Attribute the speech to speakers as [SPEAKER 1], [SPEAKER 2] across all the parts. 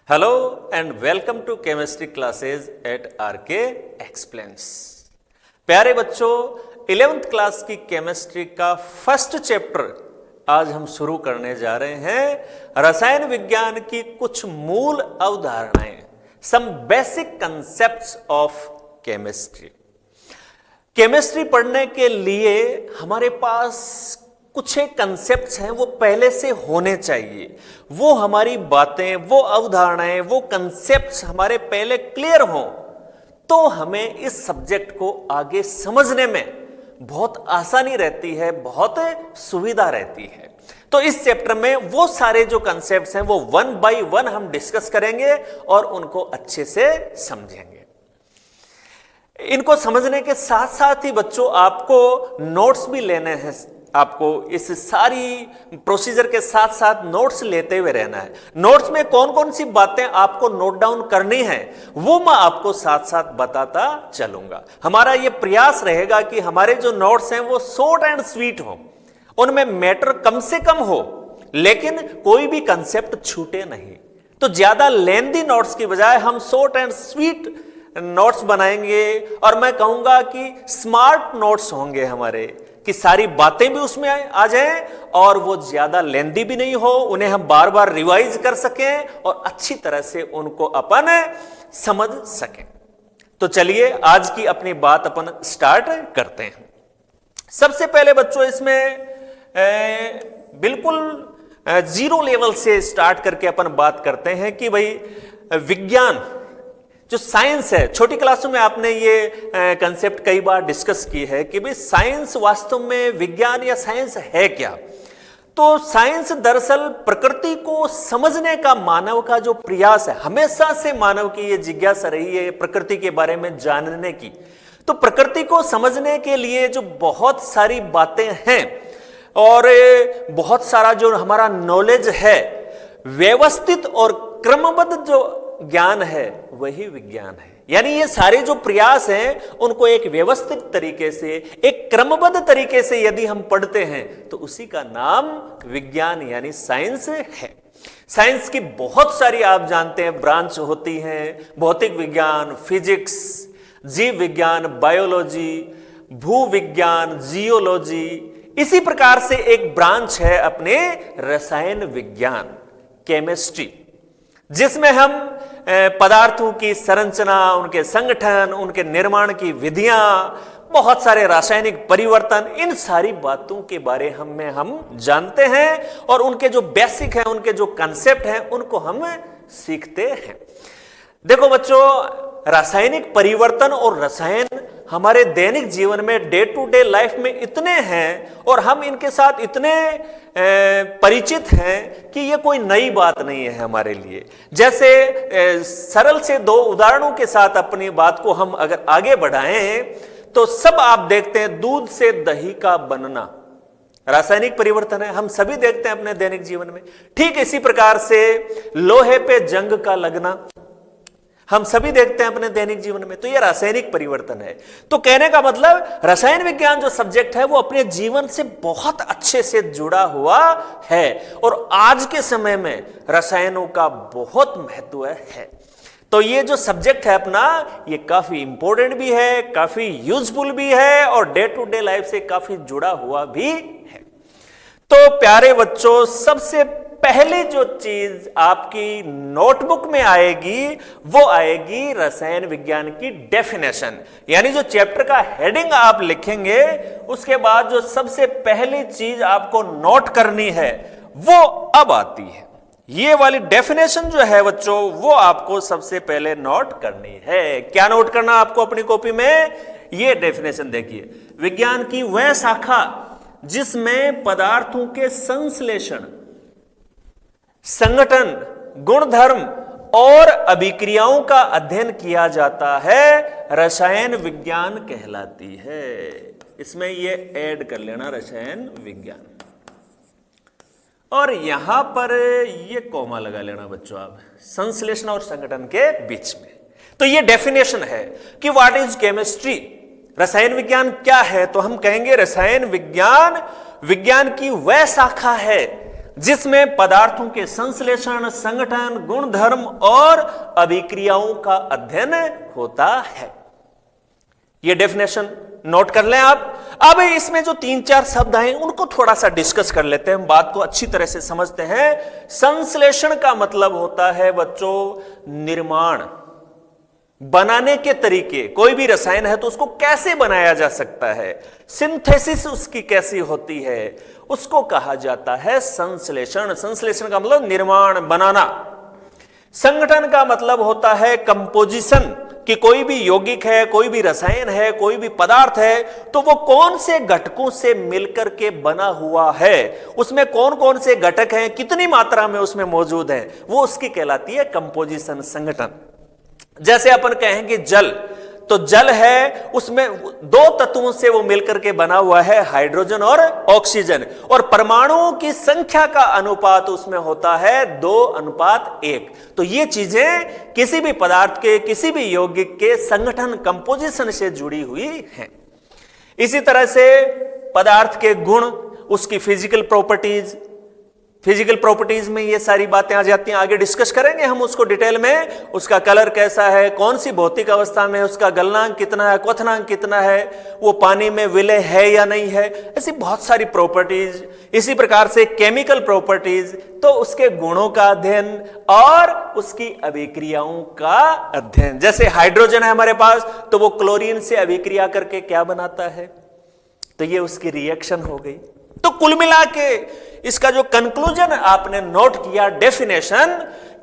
[SPEAKER 1] Hello and welcome to chemistry classes at RK explains. प्यारे बच्चों, 11th class की chemistry का फर्स्ट चैप्टर आज हम शुरू करने जा रहे हैं। रसायन विज्ञान की कुछ मूल अवधारणाएं, some basic concepts of chemistry. Chemistry पढ़ने के लिए हमारे पास कुछ एक कंसेप्ट्स हैं, वो पहले से होने चाहिए। वो हमारी बातें, वो अवधारणाएं, वो कंसेप्ट्स हमारे पहले क्लियर हों तो हमें इस सब्जेक्ट को आगे समझने में बहुत आसानी रहती है, बहुत सुविधा रहती है। तो इस चैप्टर में वो सारे जो कंसेप्ट्स हैं वो 1 बाय 1 हम डिस्कस करेंगे और उनको अच्छे से समझेंगे। इनको समझने के साथ साथ ही बच्चों आपको नोट्स भी लेने हैं। आपको इस सारी प्रोसीजर के साथ साथ नोट्स लेते हुए रहना है। नोट्स में कौन कौन सी बातें आपको नोट डाउन करनी है वो मैं आपको साथ साथ बताता चलूंगा। हमारा ये प्रयास रहेगा कि हमारे जो नोट्स हैं वो शॉर्ट एंड स्वीट हो, उनमें मैटर कम से कम हो, लेकिन कोई भी कंसेप्ट छूटे नहीं। तो ज्यादा लेंथी नोट्स की बजाय हम शॉर्ट एंड स्वीट नोट्स बनाएंगे और मैं कहूंगा कि स्मार्ट नोट्स होंगे हमारे, कि सारी बातें भी उसमें आ जाएं और वो ज्यादा लेंथी भी नहीं हो, उन्हें हम बार बार रिवाइज कर सकें और अच्छी तरह से उनको अपन समझ सकें। तो चलिए आज की अपनी बात अपन स्टार्ट करते हैं। सबसे पहले बच्चों इसमें बिल्कुल जीरो लेवल से स्टार्ट करके अपन बात करते हैं कि भाई विज्ञान जो साइंस है, छोटी क्लासों में आपने ये कंसेप्ट कई बार डिस्कस की है कि भाई साइंस वास्तव में विज्ञान या साइंस है क्या। तो साइंस दरअसल प्रकृति को समझने का मानव का जो प्रयास है, हमेशा से मानव की ये जिज्ञासा रही है प्रकृति के बारे में जानने की। तो प्रकृति को समझने के लिए जो बहुत सारी बातें हैं और बहुत सारा जो हमारा नॉलेज है, व्यवस्थित और क्रमबद्ध जो ज्ञान है वही विज्ञान है। यानी ये सारे जो प्रयास हैं उनको एक व्यवस्थित तरीके से, एक क्रमबद्ध तरीके से यदि हम पढ़ते हैं तो उसी का नाम विज्ञान यानी साइंस है। साइंस की बहुत सारी आप जानते हैं ब्रांच होती हैं, भौतिक विज्ञान, फिजिक्स, जीव विज्ञान, बायोलॉजी, भू विज्ञान, जियोलॉजी। इसी प्रकार से एक ब्रांच है अपने रसायन विज्ञान, केमिस्ट्री, जिसमें हम पदार्थों की संरचना, उनके संगठन, उनके निर्माण की विधियां, बहुत सारे रासायनिक परिवर्तन, इन सारी बातों के बारे में हम जानते हैं और उनके जो बेसिक हैं, उनके जो कंसेप्ट हैं उनको हम सीखते हैं। देखो बच्चों, रासायनिक परिवर्तन और रसायन हमारे दैनिक जीवन में, डे टू डे लाइफ में इतने हैं और हम इनके साथ इतने परिचित हैं कि ये कोई नई बात नहीं है हमारे लिए। जैसे सरल से दो उदाहरणों के साथ अपनी बात को हम अगर आगे बढ़ाएं तो सब आप देखते हैं, दूध से दही का बनना रासायनिक परिवर्तन है, हम सभी देखते हैं अपने दैनिक जीवन में। ठीक इसी प्रकार से लोहे पे जंग का लगना हम सभी देखते हैं अपने दैनिक जीवन में, तो यह रासायनिक परिवर्तन है। तो कहने का मतलब रसायन विज्ञान जो सब्जेक्ट है वो अपने जीवन से बहुत अच्छे से जुड़ा हुआ है और आज के समय में रसायनों का बहुत महत्व है। तो ये जो सब्जेक्ट है अपना, ये काफी इंपॉर्टेंट भी है, काफी यूजफुल भी है और डे टू डे लाइफ से काफी जुड़ा हुआ भी है। तो प्यारे बच्चों, सबसे पहले जो चीज आपकी नोटबुक में आएगी वो आएगी रसायन विज्ञान की डेफिनेशन। यानी जो चैप्टर का हेडिंग आप लिखेंगे उसके बाद जो सबसे पहली चीज आपको नोट करनी है वो अब आती है। ये वाली डेफिनेशन जो है बच्चों, वो आपको सबसे पहले नोट करनी है। क्या नोट करना आपको अपनी कॉपी में? ये डेफिनेशन देखिए, विज्ञान की वह शाखा जिसमें पदार्थों के संश्लेषण, संगठन, गुणधर्म और अभिक्रियाओं का अध्ययन किया जाता है, रसायन विज्ञान कहलाती है। इसमें ये ऐड कर लेना, रसायन विज्ञान, और यहां पर ये कॉमा लगा लेना बच्चों आप, संश्लेषण और संगठन के बीच में। तो ये डेफिनेशन है कि व्हाट इज केमिस्ट्री, रसायन विज्ञान क्या है। तो हम कहेंगे रसायन विज्ञान विज्ञान की वह शाखा है जिसमें पदार्थों के संश्लेषण, संगठन, गुणधर्म और अभिक्रियाओं का अध्ययन होता है। यह डेफिनेशन नोट कर लें आप। अब इसमें जो 3-4 शब्द आए उनको थोड़ा सा डिस्कस कर लेते हैं, बात को अच्छी तरह से समझते हैं। संश्लेषण का मतलब होता है बच्चों निर्माण, बनाने के तरीके। कोई भी रसायन है तो उसको कैसे बनाया जा सकता है, सिंथेसिस उसकी कैसी होती है, उसको कहा जाता है संश्लेषण। संश्लेषण का मतलब निर्माण, बनाना। संगठन का मतलब होता है कंपोजिशन, कि कोई भी यौगिक है, कोई भी रसायन है, कोई भी पदार्थ है तो वो कौन से घटकों से मिलकर के बना हुआ है, उसमें कौन कौन से घटक हैं, कितनी मात्रा में उसमें मौजूद हैं, वो उसकी कहलाती है कंपोजिशन, संगठन। जैसे अपन कहेंगे जल, तो जल है, उसमें 2 तत्वों से वो मिलकर के बना हुआ है, हाइड्रोजन और ऑक्सीजन, और परमाणुओं की संख्या का अनुपात उसमें होता है 2:1। तो ये चीजें किसी भी पदार्थ के, किसी भी यौगिक के संगठन, कंपोजिशन से जुड़ी हुई हैं। इसी तरह से पदार्थ के गुण, उसकी फिजिकल प्रॉपर्टीज, फिजिकल प्रॉपर्टीज में ये सारी बातें आ जाती हैं। आगे डिस्कस करेंगे हम उसको डिटेल में। उसका कलर कैसा है, कौन सी भौतिक अवस्था में, उसका गलनांक कितना है, क्वथनांक कितना है, वो पानी में विलय है या नहीं है, ऐसी बहुत सारी प्रॉपर्टीज। इसी प्रकार से केमिकल प्रॉपर्टीज, तो उसके गुणों का अध्ययन और उसकी अभिक्रियाओं का अध्ययन। जैसे हाइड्रोजन है हमारे पास, तो वो क्लोरीन से अभिक्रिया करके क्या बनाता है, तो ये उसकी रिएक्शन हो गई। तो कुल मिला के इसका जो कंक्लूजन आपने नोट किया, डेफिनेशन,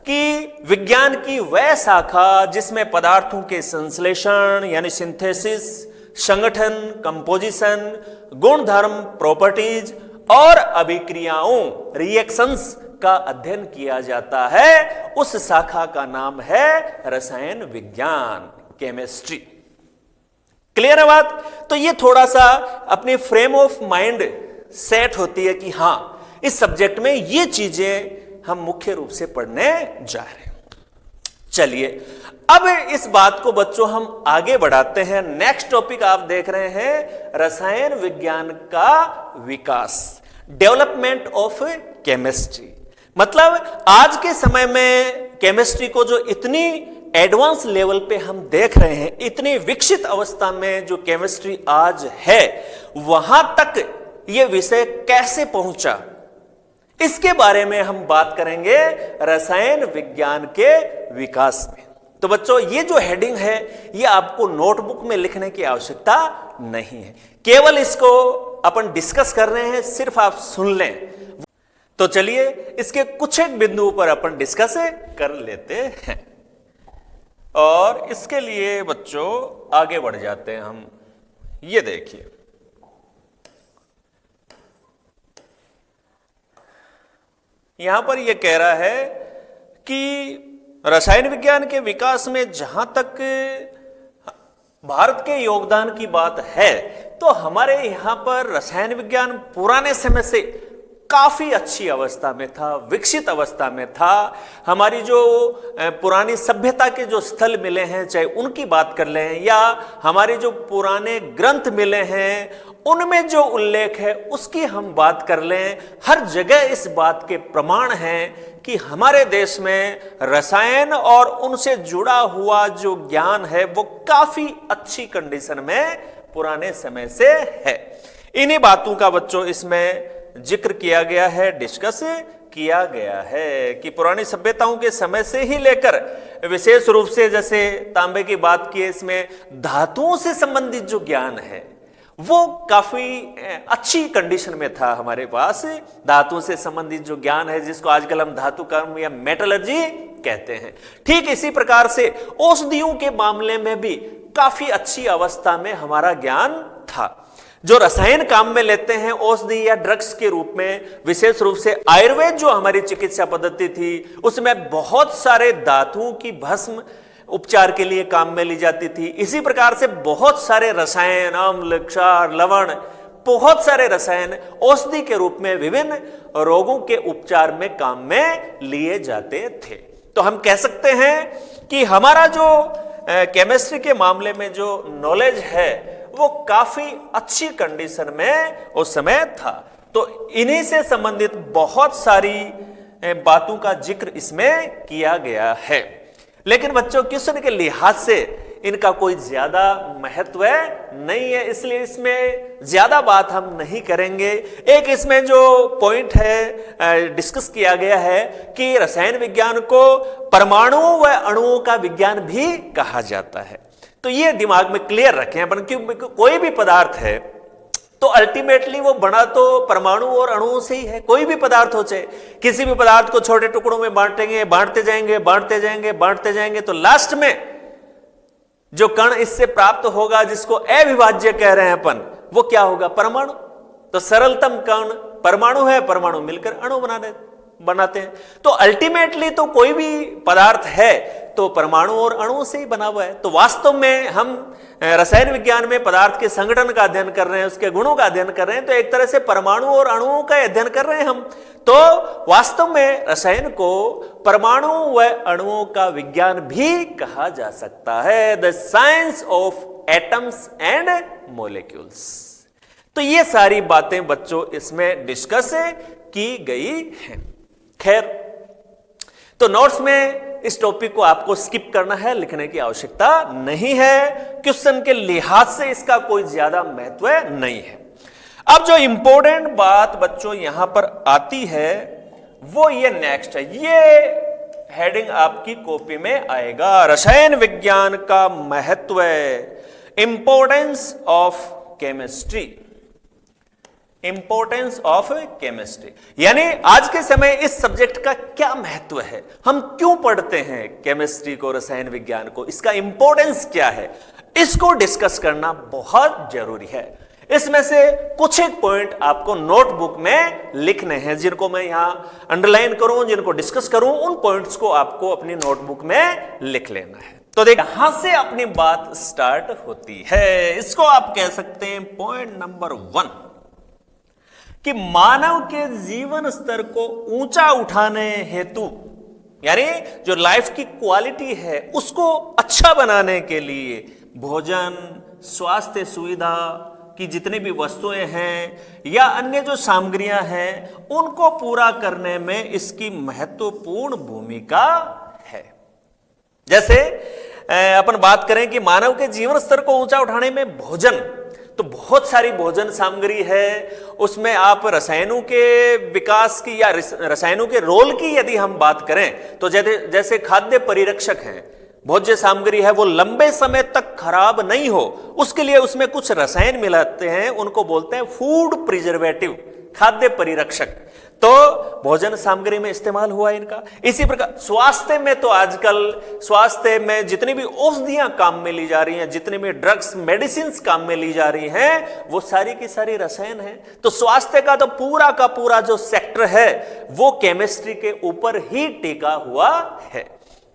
[SPEAKER 1] कि विज्ञान की वह शाखा जिसमें पदार्थों के संश्लेषण यानी सिंथेसिस, संगठन, कंपोजिशन, गुणधर्म, प्रॉपर्टीज और अभिक्रियाओं, रिएक्शंस का अध्ययन किया जाता है, उस शाखा का नाम है रसायन विज्ञान, केमिस्ट्री। क्लियर है बात? तो ये थोड़ा सा अपनी फ्रेम ऑफ माइंड सेट होती है कि हां, इस सब्जेक्ट में ये चीजें हम मुख्य रूप से पढ़ने जा रहे हैं। चलिए अब इस बात को बच्चों हम आगे बढ़ाते हैं। नेक्स्ट टॉपिक आप देख रहे हैं रसायन विज्ञान का विकास, डेवलपमेंट ऑफ केमिस्ट्री। मतलब आज के समय में केमिस्ट्री को जो इतनी एडवांस लेवल पे हम देख रहे हैं, इतनी विकसित अवस्था में जो केमिस्ट्री आज है, वहां तक यह विषय कैसे पहुंचा, इसके बारे में हम बात करेंगे रसायन विज्ञान के विकास में। तो बच्चों ये जो हेडिंग है, ये आपको नोटबुक में लिखने की आवश्यकता नहीं है, केवल इसको अपन डिस्कस कर रहे हैं, सिर्फ आप सुन लें। तो चलिए इसके कुछ एक बिंदुओं पर अपन डिस्कस कर लेते हैं और इसके लिए बच्चों आगे बढ़ जाते हैं हम। ये देखिए, यहां पर यह कह रहा है कि रसायन विज्ञान के विकास में जहां तक भारत के योगदान की बात है, तो हमारे यहां पर रसायन विज्ञान पुराने समय से काफी अच्छी अवस्था में था, विकसित अवस्था में था। हमारी जो पुरानी सभ्यता के जो स्थल मिले हैं, चाहे उनकी बात कर लें या हमारे जो पुराने ग्रंथ मिले हैं, उनमें जो उल्लेख है उसकी हम बात कर लें, हर जगह इस बात के प्रमाण हैं कि हमारे देश में रसायन और उनसे जुड़ा हुआ जो ज्ञान है वो काफी अच्छी कंडीशन में पुराने समय से है। इन्हीं बातों का बच्चों इसमें जिक्र किया गया है, डिस्कस किया गया है कि पुरानी सभ्यताओं के समय से ही लेकर विशेष रूप से जैसे तांबे की बात की, इसमें धातुओं से संबंधित जो ज्ञान है वो काफी अच्छी कंडीशन में था हमारे पास। धातुओं से संबंधित जो ज्ञान है, जिसको आजकल हम धातु कर्म या मेटलर्जी कहते हैं, ठीक इसी प्रकार से औषधियों के मामले में भी काफी अच्छी अवस्था में हमारा ज्ञान था। जो रसायन काम में लेते हैं औषधि या ड्रग्स के रूप में, विशेष रूप से आयुर्वेद जो हमारी चिकित्सा पद्धति थी, उसमें बहुत सारे धातुओं की भस्म उपचार के लिए काम में ली जाती थी। इसी प्रकार से बहुत सारे रसायन, अम्ल, क्षार, लवण, बहुत सारे रसायन औषधि के रूप में विभिन्न रोगों के उपचार में काम में लिए जाते थे। तो हम कह सकते हैं कि हमारा जो केमिस्ट्री के मामले में जो नॉलेज है वो काफी अच्छी कंडीशन में उस समय था। तो इन्हीं से संबंधित बहुत सारी बातों का जिक्र इसमें किया गया है। लेकिन बच्चों क्वेश्चन के लिहाज से इनका कोई ज्यादा महत्व नहीं है, इसलिए इसमें ज्यादा बात हम नहीं करेंगे। एक इसमें जो पॉइंट है डिस्कस किया गया है कि रसायन विज्ञान को परमाणुओं व अणुओं का विज्ञान भी कहा जाता है। तो ये दिमाग में क्लियर रखें अपन, क्योंकि कोई भी पदार्थ है तो अल्टीमेटली वो बना तो परमाणु और अणुओं से ही है। कोई भी पदार्थ हो, चाहे किसी भी पदार्थ को छोटे टुकड़ों में बांटेंगे, बांटते जाएंगे, बांटते जाएंगे, बांटते जाएंगे, तो लास्ट में जो कण इससे प्राप्त होगा, जिसको अविभाज्य कह रहे हैं अपन, वो क्या होगा? परमाणु। तो सरलतम कण परमाणु है, परमाणु मिलकर अणु बनाते हैं। तो अल्टीमेटली तो कोई भी पदार्थ है तो परमाणु और अणुओं से ही बना हुआ है। तो वास्तव में हम रसायन विज्ञान में पदार्थ के संगठन का अध्ययन कर रहे हैं, उसके गुणों का अध्ययन कर रहे हैं, तो एक तरह से परमाणु और अणुओं का अध्ययन कर रहे हैं हम। तो वास्तव में रसायन को परमाणु व अणुओं का विज्ञान भी कहा जा सकता है, the science of atoms and molecules. तो ये सारी बातें बच्चों इसमें डिस्कस की गई हैं। खैर, तो नोट्स में इस टॉपिक को आपको स्किप करना है, लिखने की आवश्यकता नहीं है। क्वेश्चन के लिहाज से इसका कोई ज्यादा महत्व नहीं है। अब जो इंपॉर्टेंट बात बच्चों यहां पर आती है वो ये नेक्स्ट है। ये हेडिंग आपकी कॉपी में आएगा, रसायन विज्ञान का महत्व, importance of chemistry. Importance of chemistry यानी आज के समय इस सब्जेक्ट का क्या महत्व है, हम क्यों पढ़ते हैं केमिस्ट्री को, रसायन विज्ञान को, इसका इंपॉर्टेंस क्या है, इसको डिस्कस करना बहुत जरूरी है। इसमें से कुछ एक पॉइंट आपको नोटबुक में लिखने हैं, जिनको मैं यहां अंडरलाइन करूं, जिनको डिस्कस करूं, उन पॉइंट्स को आपको अपनी नोटबुक में लिख लेना है। तो देख, यहां से अपनी बात स्टार्ट होती है। इसको आप कह सकते हैं पॉइंट नंबर 1 कि मानव के जीवन स्तर को ऊंचा उठाने हेतु, यानी जो लाइफ की क्वालिटी है उसको अच्छा बनाने के लिए भोजन, स्वास्थ्य सुविधा की जितनी भी वस्तुएं हैं या अन्य जो सामग्रियां हैं, उनको पूरा करने में इसकी महत्वपूर्ण भूमिका है। जैसे अपन बात करें कि मानव के जीवन स्तर को ऊंचा उठाने में भोजन, तो बहुत सारी भोजन सामग्री है, उसमें आप रसायनों के विकास की या रसायनों के रोल की यदि हम बात करें तो जैसे खाद्य परिरक्षक हैं, भोज्य सामग्री है, वो लंबे समय तक खराब नहीं हो उसके लिए उसमें कुछ रसायन मिलाते हैं, उनको बोलते हैं फूड प्रिजर्वेटिव, खाद्य परिरक्षक। तो भोजन सामग्री में इस्तेमाल हुआ है इनका। इसी प्रकार स्वास्थ्य में, तो आजकल स्वास्थ्य में जितनी भी औषधियां काम में ली जा रही हैं, जितनी भी ड्रग्स मेडिसिन काम में ली जा रही हैं, वो सारी की सारी रसायन है। तो स्वास्थ्य का तो पूरा का पूरा जो सेक्टर है वो केमिस्ट्री के ऊपर ही टिका हुआ है।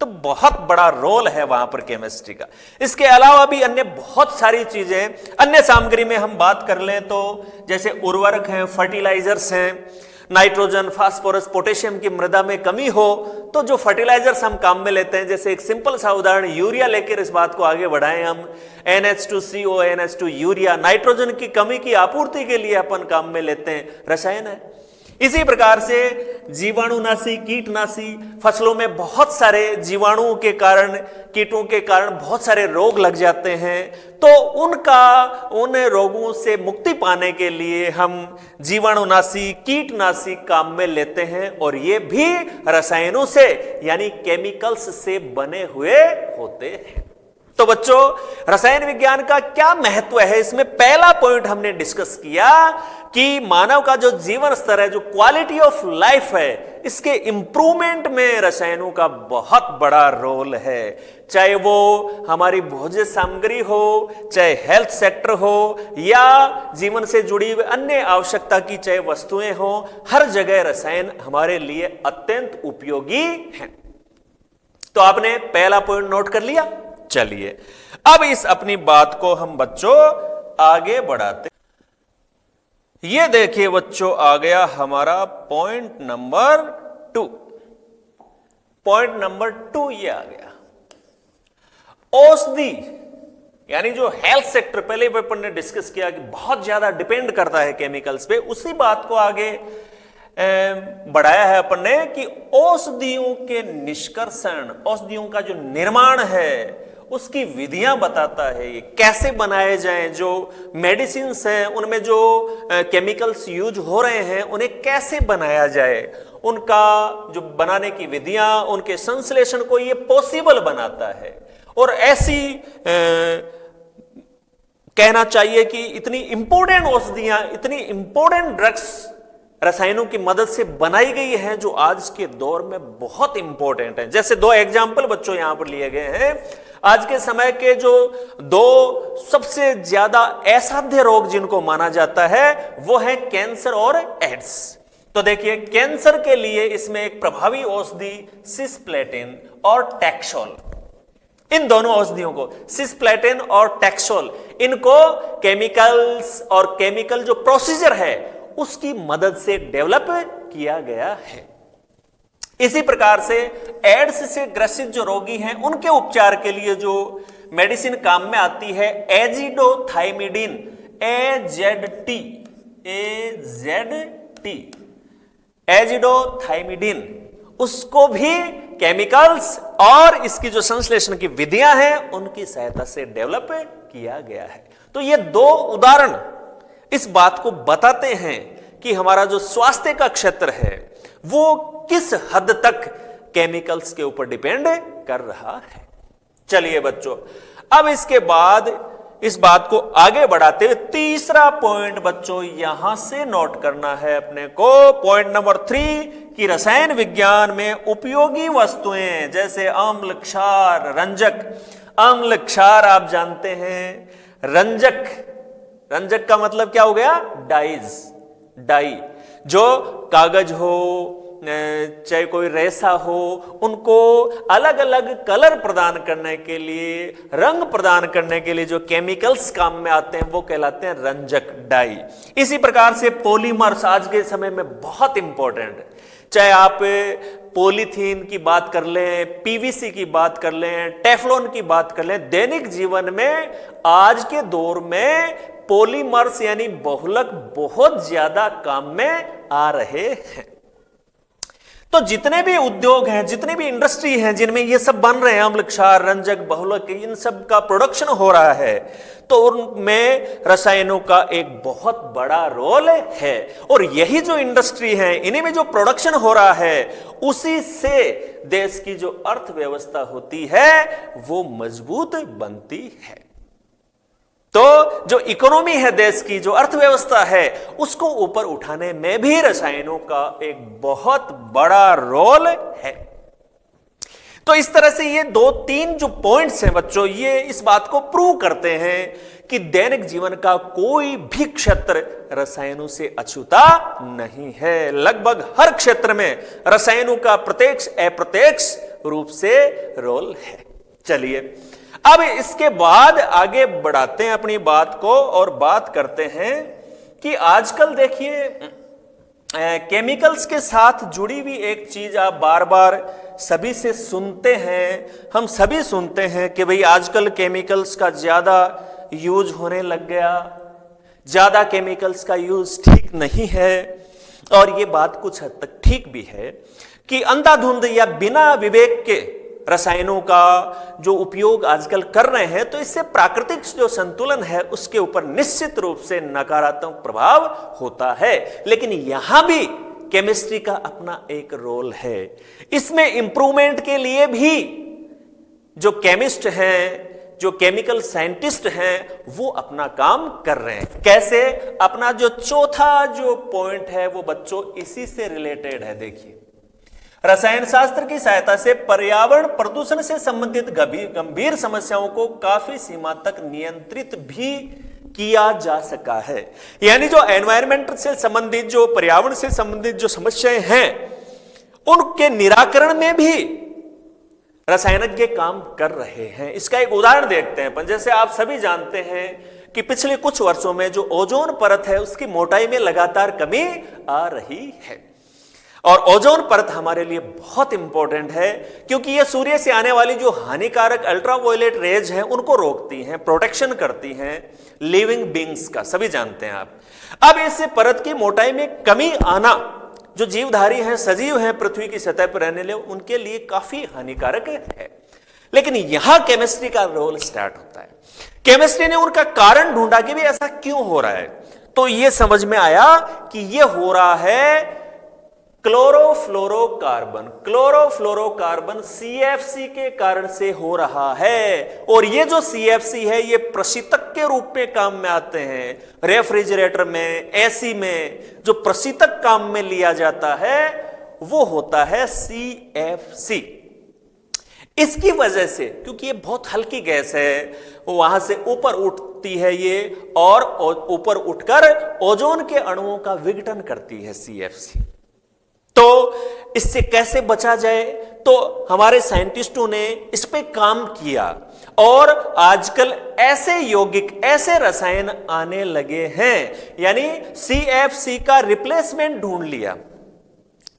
[SPEAKER 1] तो बहुत बड़ा रोल है वहां पर केमिस्ट्री का। इसके अलावा भी अन्य बहुत सारी चीजें, अन्य सामग्री में हम बात कर लें तो जैसे उर्वरक हैं, फर्टिलाइजर्स हैं, नाइट्रोजन, फास्फोरस, पोटेशियम की मृदा में कमी हो तो जो फर्टिलाइजर्स हम काम में लेते हैं, जैसे एक सिंपल सा उदाहरण यूरिया लेकर इस बात को आगे बढ़ाएं हम, NH2CO, NH2 यूरिया, नाइट्रोजन की कमी की आपूर्ति के लिए अपन काम में लेते हैं, रसायन है। इसी प्रकार से जीवाणुनाशी, कीटनाशी, फसलों में बहुत सारे जीवाणुओं के कारण, कीटों के कारण बहुत सारे रोग लग जाते हैं, तो उन रोगों से मुक्ति पाने के लिए हम जीवाणुनाशी, कीटनाशी काम में लेते हैं, और ये भी रसायनों से यानी केमिकल्स से बने हुए होते हैं। तो बच्चों, रसायन विज्ञान का क्या महत्व है, इसमें पहला पॉइंट हमने डिस्कस किया कि मानव का जो जीवन स्तर है, जो क्वालिटी ऑफ लाइफ है, इसके इंप्रूवमेंट में रसायनों का बहुत बड़ा रोल है। चाहे वो हमारी भोज्य सामग्री हो, चाहे हेल्थ सेक्टर हो, या जीवन से जुड़ी हुई अन्य आवश्यकता की चाहे वस्तुएं हो, हर जगह रसायन हमारे लिए अत्यंत उपयोगी हैं। तो आपने पहला पॉइंट नोट कर लिया। चलिए अब इस अपनी बात को हम बच्चों आगे बढ़ाते। ये देखिए बच्चों, आ गया हमारा पॉइंट नंबर 2। पॉइंट नंबर 2 ये आ गया, औषधि यानी जो हेल्थ सेक्टर पहले भी अपन ने डिस्कस किया कि बहुत ज्यादा डिपेंड करता है केमिकल्स पे, उसी बात को आगे बढ़ाया है अपन ने कि औषधियों के निष्कर्षण, औषधियों का जो निर्माण है उसकी विधियां बताता है, ये कैसे बनाए जाएं, जो मेडिसिन्स हैं उनमें जो केमिकल्स यूज हो रहे हैं उन्हें कैसे बनाया जाए, उनका जो बनाने की विधियां, उनके संश्लेषण को ये पॉसिबल बनाता है। और ऐसी कहना चाहिए कि इतनी इंपॉर्टेंट औषधियां, इतनी इंपॉर्टेंट ड्रग्स रसायनों की मदद से बनाई गई है जो आज के दौर में बहुत इंपॉर्टेंट है। जैसे दो एग्जाम्पल बच्चों यहां पर लिए गए हैं। आज के समय के जो दो सबसे ज्यादा असाध्य रोग जिनको माना जाता है वो है कैंसर और एड्स। तो देखिए, कैंसर के लिए इसमें एक प्रभावी औषधि सिस्प्लेटिन और टैक्सोल, इन दोनों औषधियों को, सिस्प्लेटिन और टैक्सोल, इनको केमिकल्स और केमिकल जो प्रोसीजर है उसकी मदद से डेवलप किया गया है। इसी प्रकार से एड्स से ग्रसित जो रोगी हैं उनके उपचार के लिए जो मेडिसिन काम में आती है एजिडोथाइमिडिन, AZT, एजिडोथाइमिडिन, उसको भी केमिकल्स और इसकी जो संश्लेषण की विधियां हैं उनकी सहायता से डेवलप किया गया है। तो ये दो उदाहरण इस बात को बताते हैं कि हमारा जो स्वास्थ्य का क्षेत्र है वो किस हद तक केमिकल्स के ऊपर डिपेंड कर रहा है। चलिए बच्चों, अब इसके बाद इस बात को आगे बढ़ाते हुए तीसरा पॉइंट बच्चों यहां से नोट करना है अपने को, पॉइंट नंबर 3 कि रसायन विज्ञान में उपयोगी वस्तुएं जैसे अम्ल, क्षार, रंजक। अम्ल, क्षार आप जानते हैं, रंजक, रंजक का मतलब क्या हो गया? डाइज, डाई, जो कागज हो चाहे कोई रेसा हो, उनको अलग अलग कलर प्रदान करने के लिए, रंग प्रदान करने के लिए जो केमिकल्स काम में आते हैं वो कहलाते हैं रंजक, डाई। इसी प्रकार से पॉलीमर्स आज के समय में बहुत इंपॉर्टेंट है। चाहे आप पॉलीथीन की बात कर लें, पीवीसी की बात कर लें, टेफ्लॉन की बात कर लें, दैनिक जीवन में आज के दौर में पॉलीमर्स यानी बहुलक बहुत ज्यादा काम में आ रहे हैं। तो जितने भी उद्योग हैं, जितने भी इंडस्ट्री हैं जिनमें ये सब बन रहे हैं, अम्ल, क्षार, रंजक, बहुलक, इन सब का प्रोडक्शन हो रहा है, तो उनमें रसायनों का एक बहुत बड़ा रोल है। और यही जो इंडस्ट्री है, इन्हीं में जो प्रोडक्शन हो रहा है, उसी से देश की जो अर्थव्यवस्था होती है वो मजबूत बनती है। तो जो इकोनॉमी है देश की, जो अर्थव्यवस्था है, उसको ऊपर उठाने में भी रसायनों का एक बहुत बड़ा रोल है। तो इस तरह से ये 2-3 जो पॉइंट्स हैं बच्चों, ये इस बात को प्रूव करते हैं कि दैनिक जीवन का कोई भी क्षेत्र रसायनों से अछूता नहीं है। लगभग हर क्षेत्र में रसायनों का प्रत्यक्ष अप्रत्यक्ष रूप से रोल है। चलिए, अब इसके बाद आगे बढ़ाते हैं अपनी बात को और बात करते हैं कि आजकल देखिए केमिकल्स के साथ जुड़ी हुई एक चीज आप बार बार सभी से सुनते हैं, हम सभी सुनते हैं कि भाई आजकल केमिकल्स का ज्यादा यूज होने लग गया, ज्यादा केमिकल्स का यूज ठीक नहीं है। और ये बात कुछ हद तक ठीक भी है कि अंधाधुंध या बिना विवेक के रसायनों का जो उपयोग आजकल कर रहे हैं, तो इससे प्राकृतिक जो संतुलन है उसके ऊपर निश्चित रूप से नकारात्मक प्रभाव होता है। लेकिन यहां भी केमिस्ट्री का अपना एक रोल है। इसमें इंप्रूवमेंट के लिए भी जो केमिस्ट हैं, जो केमिकल साइंटिस्ट हैं, वो अपना काम कर रहे हैं। कैसे? अपना जो चौथा जो पॉइंट है वो बच्चों इसी से रिलेटेड है। देखिए, रसायन शास्त्र की सहायता से पर्यावरण प्रदूषण से संबंधित गंभीर समस्याओं को काफी सीमा तक नियंत्रित भी किया जा सका है। यानी जो एनवायरमेंट से संबंधित, जो पर्यावरण से संबंधित जो समस्याएं हैं, उनके निराकरण में भी रसायनज्ञ काम कर रहे हैं। इसका एक उदाहरण देखते हैं। जैसे आप सभी जानते हैं कि पिछले कुछ वर्षों में जो ओजोन परत है उसकी मोटाई में लगातार कमी आ रही है। और ओजोन परत हमारे लिए बहुत इंपॉर्टेंट है क्योंकि यह सूर्य से आने वाली जो हानिकारक अल्ट्रावायलेट रेज हैं उनको रोकती हैं, प्रोटेक्शन करती हैं लिविंग बींग्स का, सभी जानते हैं आप। अब इस परत की मोटाई में कमी आना जो जीवधारी हैं, सजीव हैं, पृथ्वी की सतह पर रहने ले उनके लिए काफी हानिकारक है। लेकिन यहां केमिस्ट्री का रोल स्टार्ट होता है। केमिस्ट्री ने उनका कारण ढूंढा कि भी ऐसा क्यों हो रहा है, तो यह समझ में आया कि यह हो रहा है क्लोरोफ्लोरोकार्बन। क्लोरोफ्लोरोकार्बन CFC के कारण से हो रहा है। और ये जो CFC है ये प्रशीतक के रूप में काम में आते हैं। रेफ्रिजरेटर में, AC में जो प्रशीतक काम में लिया जाता है वो होता है CFC। इसकी वजह से, क्योंकि ये बहुत हल्की गैस है, वहां से ऊपर उठती है ये और ऊपर उठकर ओजोन के अणुओं का विघटन करती है CFC। तो इससे कैसे बचा जाए, तो हमारे साइंटिस्टों ने इस पे काम किया और आजकल ऐसे यौगिक, ऐसे रसायन आने लगे हैं, यानी CFC का रिप्लेसमेंट ढूंढ लिया।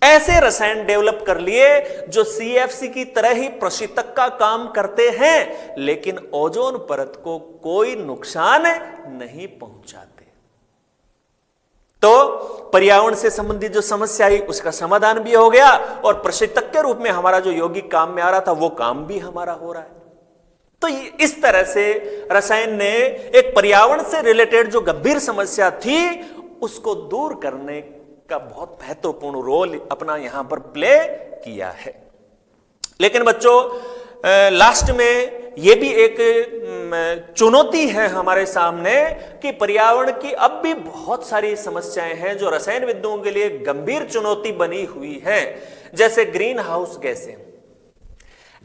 [SPEAKER 1] ऐसे रसायन डेवलप कर लिए जो CFC की तरह ही प्रशीतक का काम करते हैं लेकिन ओजोन परत को कोई नुकसान नहीं पहुंचाते। तो पर्यावरण से संबंधित जो समस्या आई उसका समाधान भी हो गया और प्रशीतक के रूप में हमारा जो यौगिक काम में आ रहा था वो काम भी हमारा हो रहा है। तो इस तरह से रसायन ने एक पर्यावरण से रिलेटेड जो गंभीर समस्या थी उसको दूर करने का बहुत महत्वपूर्ण रोल अपना यहां पर प्ले किया है। लेकिन बच्चों लास्ट में यह भी एक चुनौती है हमारे सामने कि पर्यावरण की अब भी बहुत सारी समस्याएं हैं जो रसायन विदों के लिए गंभीर चुनौती बनी हुई है, जैसे ग्रीन हाउस गैसें।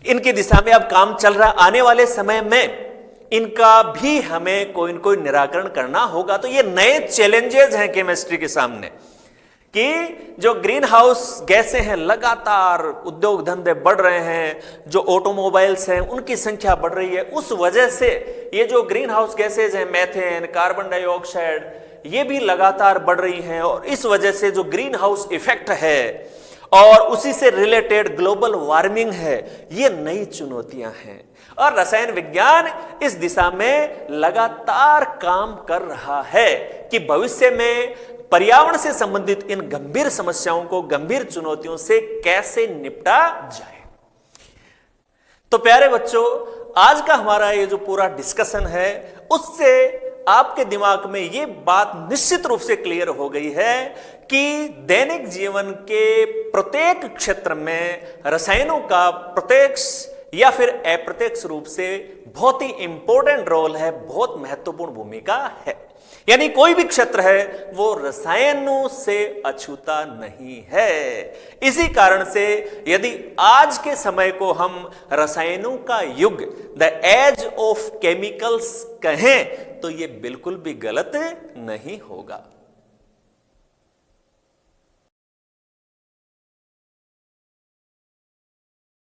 [SPEAKER 1] इनकी दिशा में अब काम चल रहा, आने वाले समय में इनका भी हमें कोई न कोई निराकरण करना होगा। तो ये नए चैलेंजेस हैं केमिस्ट्री के सामने कि जो ग्रीन हाउस गैसें हैं, लगातार उद्योग धंधे बढ़ रहे हैं, जो ऑटोमोबाइल्स हैं उनकी संख्या बढ़ रही है, उस वजह से ये जो ग्रीन हाउस गैसेज हैं, मेथेन, कार्बन डाइऑक्साइड, ये भी लगातार बढ़ रही हैं। और इस वजह से जो ग्रीन हाउस इफेक्ट है और उसी से रिलेटेड ग्लोबल वार्मिंग है, ये नई चुनौतियां हैं और रसायन विज्ञान इस दिशा में लगातार काम कर रहा है कि भविष्य में पर्यावरण से संबंधित इन गंभीर समस्याओं को, गंभीर चुनौतियों से कैसे निपटा जाए। तो प्यारे बच्चों, आज का हमारा ये जो पूरा डिस्कशन है उससे आपके दिमाग में ये बात निश्चित रूप से क्लियर हो गई है कि दैनिक जीवन के प्रत्येक क्षेत्र में रसायनों का प्रत्यक्ष या फिर अप्रत्यक्ष रूप से बहुत ही इंपॉर्टेंट रोल है, बहुत महत्वपूर्ण भूमिका है। यानी कोई भी क्षेत्र है वो रसायनों से अछूता नहीं है। इसी कारण से यदि आज के समय को हम रसायनों का युग, द एज ऑफ केमिकल्स कहें तो ये बिल्कुल भी गलत नहीं होगा।